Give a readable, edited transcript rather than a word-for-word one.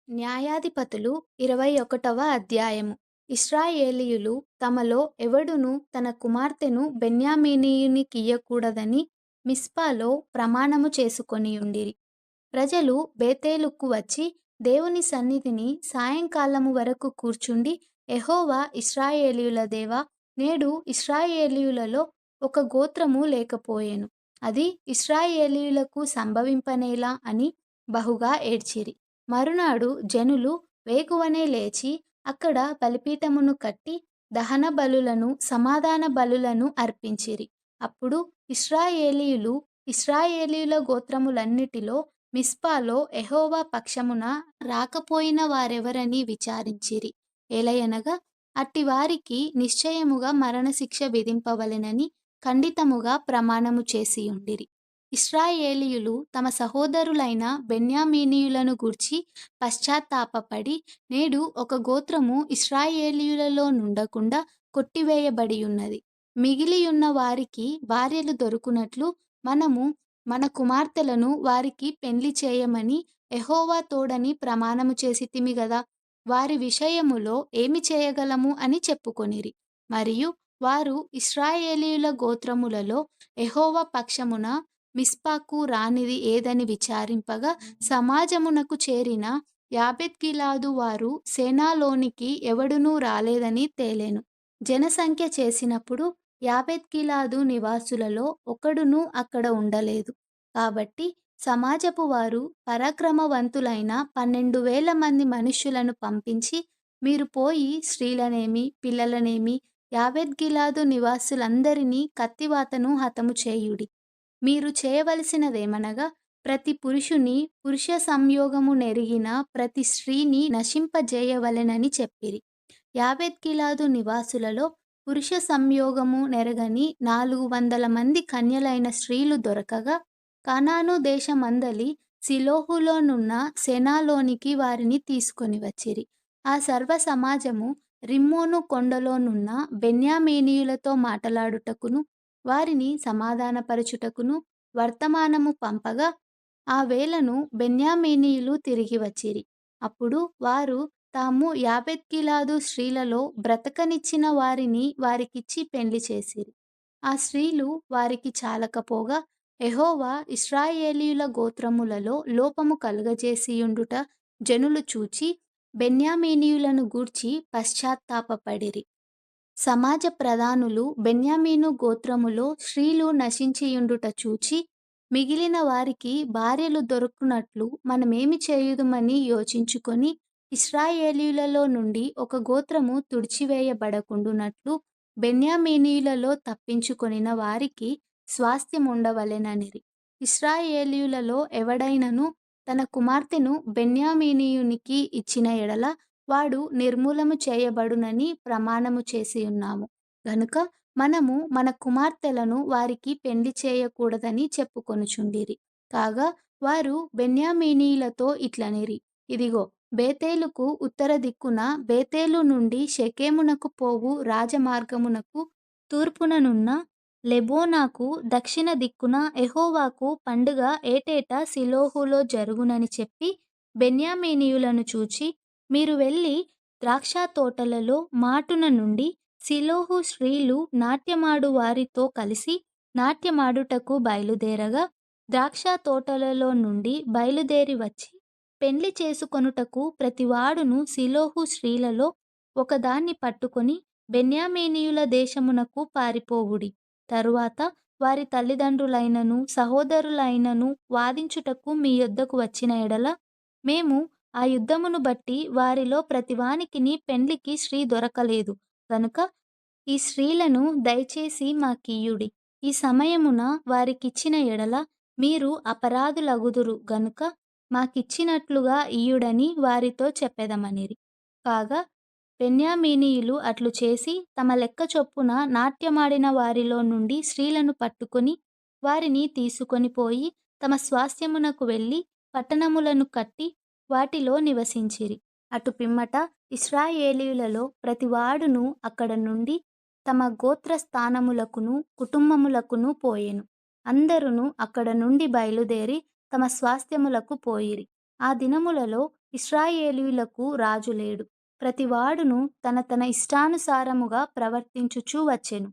న్యాయాధిపతులు 21వ అధ్యాయము. ఇశ్రాయేలీయులు తమలో ఎవడునూ తన కుమార్తెను బెన్యామీనీయునికియ్యకూడదని మిస్పాలో ప్రమాణము చేసుకొనియుండిరి. ప్రజలు బేతేలుకు వచ్చి దేవుని సన్నిధిని సాయంకాలము వరకు కూర్చుండి, యెహోవా ఇశ్రాయేలీయుల దేవా, నేడు ఇశ్రాయేలీయులలో ఒక గోత్రము లేకపోయెను. అది ఇశ్రాయేలీయులకు సంభవింపనేలా అని బహుగా ఏడ్చిరి. మరునాడు జనులు వేకువనే లేచి అక్కడ బలిపీఠమును కట్టి దహన బలులను సమాధాన బలులను అర్పించిరి. అప్పుడు ఇశ్రాయేలీయులు ఇశ్రాయేలీయుల గోత్రములన్నిటిలో మిస్పాలో యెహోవా పక్షమున రాకపోయిన వారెవరని విచారించిరి. ఏలయనగా అట్టివారికి నిశ్చయముగా మరణశిక్ష విధింపవలెనని ఖండితముగా ప్రమాణము చేసియుండిరి. ఇశ్రాయేలీయులు తమ సహోదరులైన బెన్యామీనీయులను గూర్చి పశ్చాత్తాపపడి, నేడు ఒక గోత్రము ఇశ్రాయేలీయులలో నుండకుండా కొట్టివేయబడియున్నది. మిగిలియున్న వారికి భార్యలు దొరుకునట్లు మనము మన కుమార్తెలను వారికి పెండ్లి చేయమని యెహోవా తోడని ప్రమాణము చేసితిమి గదా, వారి విషయములో ఏమి చేయగలము అని చెప్పుకొనిరి. మరియు వారు ఇశ్రాయేలీయుల గోత్రములలో యెహోవా పక్షమున మిస్పాకు రానిది ఏదని విచారింపగా, సమాజమునకు చేరిన యాబేత్గిలాదు వారు సేనాలోనికి ఎవడునూ రాలేదని తేలెను. జనసంఖ్య చేసినప్పుడు యాబేత్గిలాదు నివాసులలో ఒకడునూ అక్కడ ఉండలేదు. కాబట్టి సమాజపు వారు పరాక్రమవంతులైన 12,000 మంది మనుష్యులను పంపించి, మీరు పోయి స్త్రీలనేమి పిల్లలనేమి యాబేత్గిలాదు నివాసులందరినీ కత్తివాతను హతము చేయుడి. మీరు చేయవలసినదేమనగా, ప్రతి పురుషుని పురుష సంయోగము నెరిగిన ప్రతి స్త్రీని నశింపజేయవలెనని చెప్పిరి. యాబేత్గిలాదు నివాసులలో పురుష సంయోగము నెరగని 400 మంది కన్యలైన స్త్రీలు దొరకగా, కనాను దేశమందలి షిలోహులోనున్న సేనాలోనికి వారిని తీసుకొని వచ్చిరి. ఆ సర్వ సమాజము రిమ్మోను కొండలోనున్న బెన్యామీనీయులతో మాటలాడుటకును వారిని సమాధానపరచుటకును వర్తమానము పంపగా, ఆ వేళను బెన్యామీనీయులు తిరిగి వచ్చిరి. అప్పుడు వారు తాము యాబేత్గిలాదు స్త్రీలలో బ్రతకనిచ్చిన వారిని వారికిచ్చి పెండ్లి చేసిరి. ఆ స్త్రీలు వారికి చాలకపోగా, యెహోవా ఇశ్రాయేలీయుల గోత్రములలో లోపము కలుగజేసియుండుట జనులు చూచి బెన్యామీనీయులను గూర్చి పశ్చాత్తాపపడిరి. సమాజ ప్రధానులు బెన్యామీను గోత్రములో స్త్రీలు నశించియుండుట చూచి, మిగిలిన వారికి భార్యలు దొరుకునట్లు మనమేమి చేయుదుమని యోచించుకొని, ఇశ్రాయేలీయులలో నుండి ఒక గోత్రము తుడిచివేయబడకుండునట్లు బెన్యామీనీయులలో తప్పించుకొనిన వారికి స్వాస్థ్యముండవలెననిరి. ఇశ్రాయేలీయులలో ఎవడైనను తన కుమార్తెను బెన్యామీనీయునికి ఇచ్చిన ఎడల వాడు నిర్మూలము చేయబడునని ప్రమాణము చేసియున్నాము గనుక మనము మన కుమార్తెలను వారికి పెండ్లి చేయకూడదని చెప్పుకొనుచుండిరి. కాగా వారు బెన్యామీనీయులతో ఇట్లనిరి, ఇదిగో, బేతేలుకు ఉత్తర దిక్కున బేతేలు నుండి షెకెమునకు పోవు రాజమార్గమునకు తూర్పుననున్న లెబోనాకు దక్షిణ దిక్కున యెహోవాకు పండుగ ఏటేటా షిలోహులో జరుగునని చెప్పి బెన్యామీనీయులను చూచి, మీరు వెళ్ళి ద్రాక్షతోటలలో మాటున నుండి షిలోహు స్త్రీలు నాట్యమాడు వారితో కలిసి నాట్యమాడుటకు బయలుదేరగా, ద్రాక్షతోటలలో నుండి బయలుదేరి వచ్చి పెండ్లి చేసుకొనుటకు ప్రతివాడును షిలోహు స్త్రీలలో ఒకదాన్ని పట్టుకొని బెన్యామీనీయుల దేశమునకు పారిపోవుడి. తరువాత వారి తల్లిదండ్రులైనను సహోదరులైనను వాదించుటకు మీ యొద్దకు వచ్చిన ఎడల, మేము ఆ యుద్ధమును బట్టి వారిలో ప్రతివానికిని పెండ్లికి స్త్రీ దొరకలేదు గనుక ఈ స్త్రీలను దయచేసి మాకియ్యుడి. ఈ సమయమున వారికిచ్చిన ఎడల మీరు అపరాధులగుదురు గనుక మాకిచ్చినట్లుగా ఇయ్యుడని వారితో చెప్పెదమనిరి. కాగా బెన్యామీనీయులు అట్లు చేసి తమ లెక్క చొప్పున నాట్యమాడిన వారిలో నుండి స్త్రీలను పట్టుకొని వారిని తీసుకొని పోయి తమ స్వాస్థ్యమునకు వెళ్ళి పట్టణములను కట్టి వాటిలో నివసించిరి. అటు పిమ్మట ఇశ్రాయేలీయులలో ప్రతివాడును అక్కడ నుండి తమ గోత్రస్థానములకును కుటుంబములకును పోయెను. అందరును అక్కడ నుండి బయలుదేరి తమ స్వాస్థ్యములకు పోయిరి. ఆ దినములలో ఇశ్రాయేలీయులకు రాజు లేడు. ప్రతివాడును తన తన ఇష్టానుసారముగా ప్రవర్తించుచూ వచ్చెను.